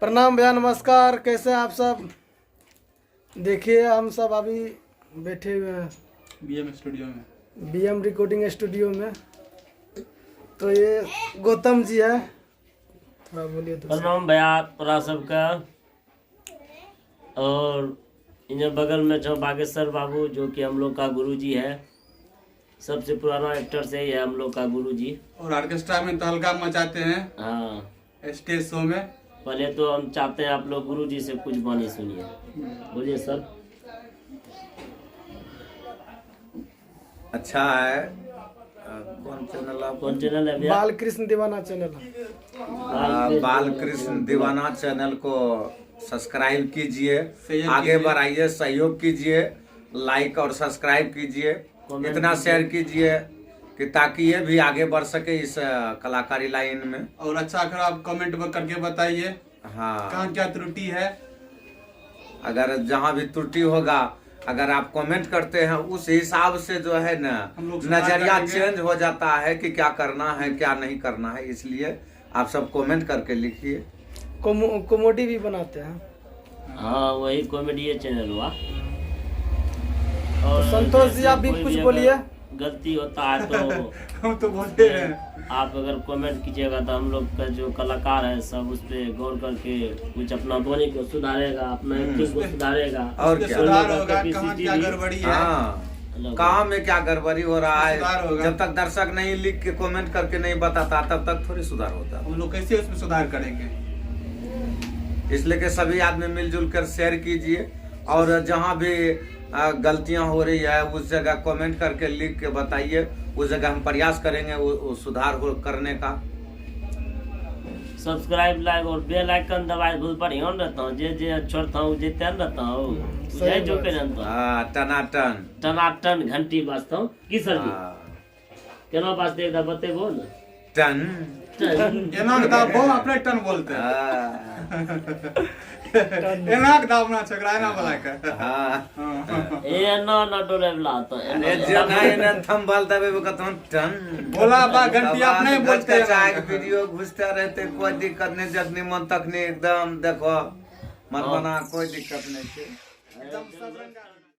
प्रणाम भैया, नमस्कार। कैसे हैं आप सब? देखिए हम सब अभी बैठे हुए हैं बीएम स्टूडियो में, बीएम रिकॉर्डिंग स्टूडियो में। तो ये गौतम जी है, थोड़ा बोलिए तो। प्रणाम भैया तोरा सबका। और इन्हें बगल में छो बागेश्वर बाबू, जो कि हम लोग का गुरुजी है। सबसे पुराना एक्टर से ही है हम लोग का गुरुजी। और ऑर्केस्ट्रा में तहलका मचाते हैं हाँ, स्टेज शो में। पहले तो हम चाहते हैं आप लोग गुरुजी से कुछ बानी सुनिए। बोलिए सर। अच्छा है। कौन चैनल है भैया? बालकृष्ण दीवाना चैनल है। बालकृष्ण दीवाना चैनल को सब्सक्राइब कीजिए, सहयोग आगे कीजिए। बढ़ाइए, सहयोग कीजिए, लाइक और सब्सक्राइब कीजिए, इतना शेयर कीजिए कि ताकि ये भी आगे बढ़ सके इस कलाकारी लाइन में। और अच्छा खराब आप कमेंट करके बताइए हाँ, कहाँ क्या त्रुटि है। अगर जहाँ भी त्रुटि होगा, अगर आप कमेंट करते हैं, उस हिसाब से जो है ना हम लोग सुधार नजरिया करेंगे। चेंज हो जाता है कि क्या करना है क्या नहीं करना है। इसलिए आप सब कमेंट करके लिखिए। कॉमेडी भी बनाते हैं। हाँ, वही कॉमेडी चैनल हुआ। तो संतोष जी, आप भी कोई कुछ अगर बोलिए। गलती होता है तो हम तो बोलते हैं। आप अगर कमेंट कीजिएगा तो हम लोग का जो कलाकार है सब उस पर गौर करके कुछ अपना बोली को सुधारेगा, अपना एक्टिंग को सुधारेगा। और उसमें क्या? सुधार होगा, कैपेसिटी कहाँ क्या भी- गड़बड़ी है। हाँ, अलग काम में क्या गड़बड़ी हो रहा सुधार है, होगा। जब तक दर्शक नहीं लिख के कमेंट करके नहीं बताता तब तक थोड़ी सुधार होता। हम लोग कैसे उसमें सुधार करेंगे। इसलिए कि सभी आदमी मिलजुल कर शेयर कीजिए, और जहाँ भी गलतियां हो रही है उस जगह कमेंट करके लिख के बताइए। उस जगह हम प्रयास करेंगे वो सुधार करने का। सब्सक्राइब, लाइक और बेल आइकन दबाए भूल पर ध्यान रहता हूँ। जे छोड़ता हूँ जे त्यान रहता हूँ सही जो बात। पे जानता हूँ। हाँ, टनाटन। टनाटन घंटी बाजता हूँ। की सर जी हाँ, केना बाजते एक बतेबो न। टन। टन। एना के दाब वो अपने टन बोलते हैं। हाँ, एना के दाब ना छकरा एना बोला के। हाँ। ए न डोले वाला तो अरे जना इन्हें थम बाल दबे वो कहता हूँ टन। बोला बा घंटी अपने बोलते हैं। चाहे वीडियो घुसते रहते, कोई दिक्कत नहीं। जखनी मन तखनी एकदम देखो, मन बना, कोई दिक्कत नहीं है। एकदम सब रंग का-